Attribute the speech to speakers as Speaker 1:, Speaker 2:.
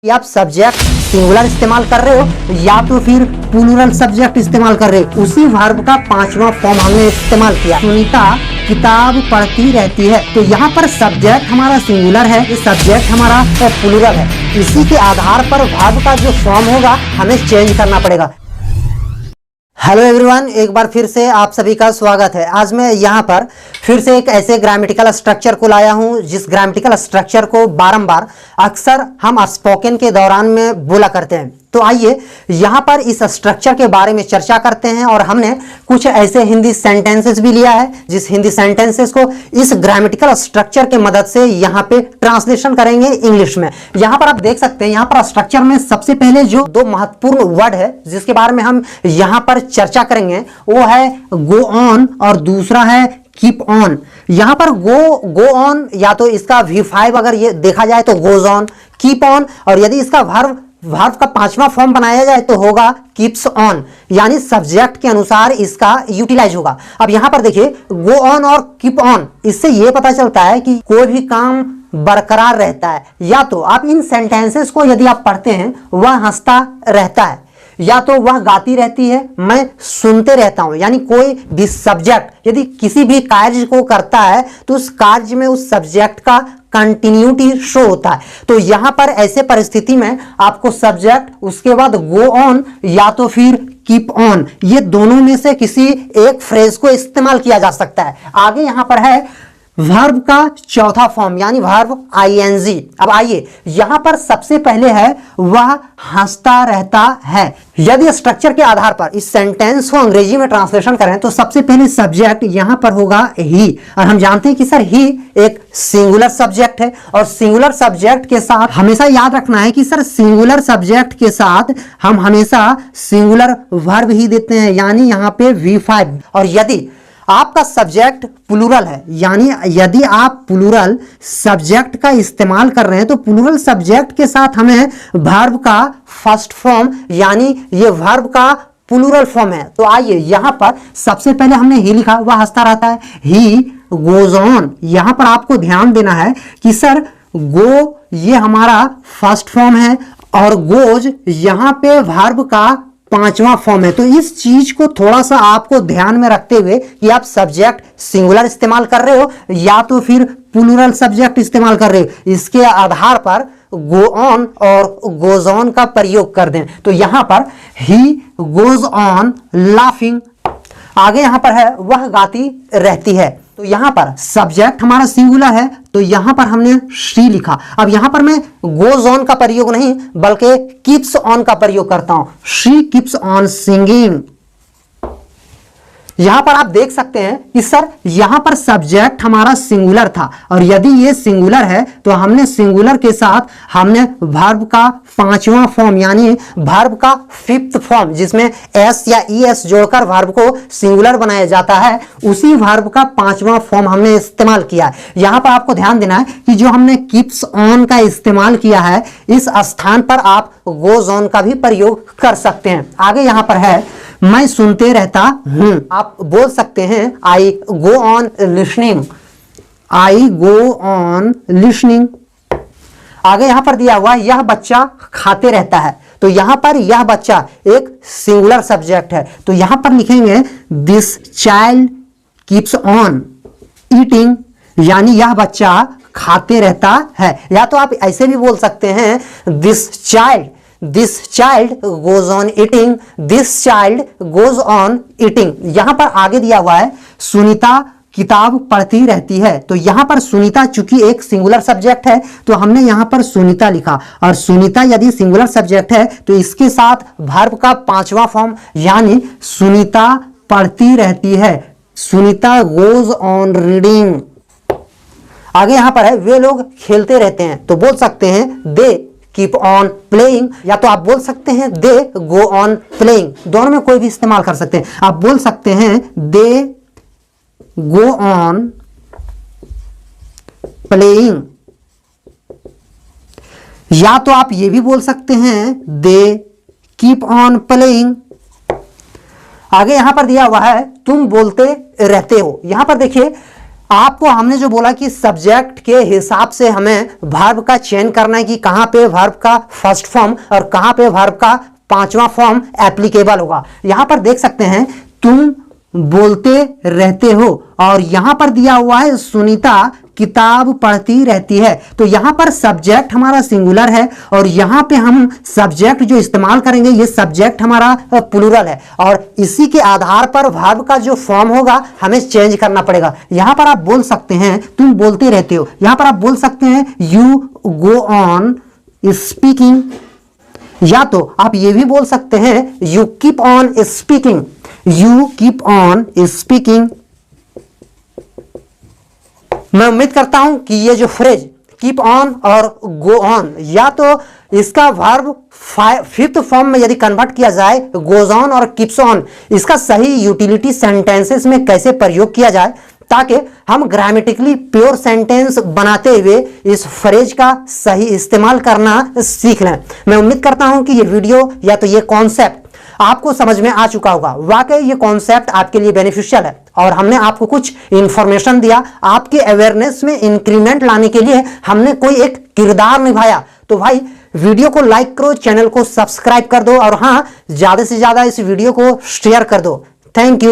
Speaker 1: कि आप subject singular इस्तेमाल कर रहे हो या तो फिर प्लूरल सब्जेक्ट इस्तेमाल कर रहे हो। उसी वर्ब का पांचवा फॉर्म हमने इस्तेमाल किया। सुनीता किताब पढ़ती रहती है, तो यहाँ पर सब्जेक्ट हमारा सिंगुलर है, ये सब्जेक्ट हमारा प्लूरल है। इसी के आधार पर वर्ब का जो फॉर्म होगा हमें चेंज करना पड़ेगा। हेलो एवरीवन, एक बार फिर से आप सभी का स्वागत है। आज मैं यहाँ पर फिर से एक ऐसे ग्रामेटिकल स्ट्रक्चर को लाया हूँ जिस ग्रामेटिकल स्ट्रक्चर को बारंबार अक्सर हम स्पोकन के दौरान में बोला करते हैं। तो आइए यहाँ पर इस स्ट्रक्चर के बारे में चर्चा करते हैं। और हमने कुछ ऐसे हिंदी सेंटेंसेस भी लिया है जिस हिंदी सेंटेंसेस को इस ग्रामेटिकल स्ट्रक्चर के मदद से यहाँ पे ट्रांसलेशन करेंगे इंग्लिश में। यहाँ पर आप देख सकते हैं, यहाँ पर स्ट्रक्चर में सबसे पहले जो दो महत्वपूर्ण वर्ड है जिसके बारे में हम यहाँ पर चर्चा करेंगे वो है गो ऑन और दूसरा है कीप ऑन। यहाँ पर गो ऑन या तो इसका V5 अगर ये देखा जाए तो गोज ऑन, कीप ऑन, और यदि इसका वर्ब का पांचवा फॉर्म बनाया जाए तो होगा कीप्स ऑन, यानी सब्जेक्ट के अनुसार इसका यूटिलाइज होगा। अब यहां पर देखिए गो ऑन और कीप ऑन, इससे यह पता चलता है कि कोई भी काम बरकरार रहता है। या तो आप इन सेंटेंसेस को यदि आप पढ़ते हैं वह हंसता रहता है, या तो वह गाती रहती है, मैं सुनते रहता हूं। यानी कोई भी सब्जेक्ट यदि किसी भी कार्य को करता है तो उस कार्य में उस सब्जेक्ट का कंटिन्यूटी शो होता है। तो यहां पर ऐसे परिस्थिति में आपको सब्जेक्ट, उसके बाद गो ऑन या तो फिर कीप ऑन, ये दोनों में से किसी एक फ्रेज को इस्तेमाल किया जा सकता है। आगे यहां पर है वर्ब का चौथा फॉर्म यानी वर्ब ING। अब आइए यहां पर सबसे पहले है वह हंसता रहता है। यदि स्ट्रक्चर के आधार पर इस सेंटेंस को अंग्रेजी में ट्रांसलेशन करें तो सबसे पहले सब्जेक्ट यहां पर होगा ही, और हम जानते हैं कि सर ही एक सिंगुलर सब्जेक्ट है। और सिंगुलर सब्जेक्ट के साथ हमेशा याद रखना है कि सर सिंगुलर सब्जेक्ट के साथ हम हमेशा सिंगुलर वर्ब ही देते हैं, यानी यहां पे V5। और यदि आपका सब्जेक्ट प्लूरल है, यानी यदि आप प्लूरल सब्जेक्ट का इस्तेमाल कर रहे हैं तो प्लूरल सब्जेक्ट के साथ हमें वर्ब का फर्स्ट फॉर्म यानी ये वर्ब का प्लूरल फॉर्म है। तो आइए यहां पर सबसे पहले हमने ही लिखा, वह हंसता रहता है, ही गोज ऑन। यहां पर आपको ध्यान देना है कि सर गो ये हमारा फर्स्ट फॉर्म है और गोज यहां पे वर्ब का पांचवा फॉर्म है। तो इस चीज को थोड़ा सा आपको ध्यान में रखते हुए कि आप सब्जेक्ट सिंगुलर इस्तेमाल कर रहे हो या तो फिर प्लूरल सब्जेक्ट इस्तेमाल कर रहे हो, इसके आधार पर गो ऑन और गोज ऑन का प्रयोग कर दें। तो यहां पर ही गोज ऑन लाफिंग। आगे यहां पर है वह गाती रहती है, तो यहां पर सब्जेक्ट हमारा सिंगुलर है तो यहां पर हमने शी लिखा। अब यहां पर मैं गोज ऑन का प्रयोग नहीं बल्कि कीप्स ऑन का प्रयोग करता हूं, शी कीप्स ऑन सिंगिंग। यहां पर आप देख सकते हैं कि सर यहां पर सब्जेक्ट हमारा सिंगुलर था, और यदि ये सिंगुलर है तो हमने सिंगुलर के साथ हमने वर्ब का पांचवा फॉर्म यानी वर्ब का फिफ्थ फॉर्म जिसमें एस या ES जोड़कर वर्ब को सिंगुलर बनाया जाता है, उसी वर्ब का पांचवा फॉर्म हमने इस्तेमाल किया है। यहां पर आपको ध्यान देना है कि जो हमने कीप्स ऑन का इस्तेमाल किया है इस स्थान पर आप गोज ऑन का भी प्रयोग कर सकते हैं। आगे यहां पर है मैं सुनते रहता हूं, आप बोल सकते हैं I go on listening, I go on listening. आगे यहां पर दिया हुआ यह बच्चा खाते रहता है, तो यहां पर यह बच्चा एक सिंगुलर सब्जेक्ट है, तो यहां पर लिखेंगे this child keeps on eating, यानी यह बच्चा खाते रहता है। या तो आप ऐसे भी बोल सकते हैं this child goes on eating, this child goes on eating. यहां पर आगे दिया हुआ है सुनीता किताब पढ़ती रहती है, तो यहां पर सुनीता चूंकि एक सिंगुलर सब्जेक्ट है तो हमने यहां पर सुनीता लिखा, और सुनीता यदि सिंगुलर सब्जेक्ट है तो इसके साथ वर्ब का पांचवा फॉर्म यानी सुनीता पढ़ती रहती है, सुनीता गोज ऑन रीडिंग। आगे यहां पर है वे लोग खेलते रहते हैं, तो बोल सकते हैं दे कीप ऑन प्लेइंग, या तो आप बोल सकते हैं दे गो ऑन प्लेइंग, दोनों में कोई भी इस्तेमाल कर सकते हैं। आप बोल सकते हैं दे गो ऑन प्लेइंग, या तो आप ये भी बोल सकते हैं दे कीप ऑन प्लेइंग। आगे यहां पर दिया हुआ है तुम बोलते रहते हो। यहां पर देखिए आपको हमने जो बोला कि सब्जेक्ट के हिसाब से हमें वर्ब का चयन करना है कि कहां पे वर्ब का फर्स्ट फॉर्म और कहां पे वर्ब का पांचवा फॉर्म एप्लीकेबल होगा। यहां पर देख सकते हैं तुम बोलते रहते हो और यहां पर दिया हुआ है सुनीता किताब पढ़ती रहती है। तो यहां पर सब्जेक्ट हमारा सिंगुलर है और यहां पे हम सब्जेक्ट जो इस्तेमाल करेंगे ये सब्जेक्ट हमारा प्लूरल है और इसी के आधार पर वर्ब का जो फॉर्म होगा हमें चेंज करना पड़ेगा। यहां पर आप बोल सकते हैं तुम बोलते रहते हो, यहां पर आप बोल सकते हैं यू गो ऑन स्पीकिंग, या तो आप ये भी बोल सकते हैं you keep on speaking, you keep on speaking. मैं उम्मीद करता हूं कि ये जो फ्रेज कीप ऑन और गो ऑन, या तो इसका वर्ब फिफ्थ फॉर्म में यदि कन्वर्ट किया जाए गोज ऑन और कीप्स ऑन, इसका सही यूटिलिटी सेंटेंसेस में कैसे प्रयोग किया जाए ताकि हम ग्रामेटिकली प्योर सेंटेंस बनाते हुए इस फ्रेज का सही इस्तेमाल करना सीख लें। मैं उम्मीद करता हूं कि ये वीडियो या तो ये कॉन्सेप्ट आपको समझ में आ चुका होगा। वाकई ये कॉन्सेप्ट आपके लिए बेनिफिशियल है और हमने आपको कुछ इंफॉर्मेशन दिया, आपके अवेयरनेस में इंक्रीमेंट लाने के लिए हमने कोई एक किरदार निभाया। तो भाई वीडियो को लाइक करो, चैनल को सब्सक्राइब कर दो और हाँ, ज्यादा से ज्यादा इस वीडियो को शेयर कर दो। Thank you.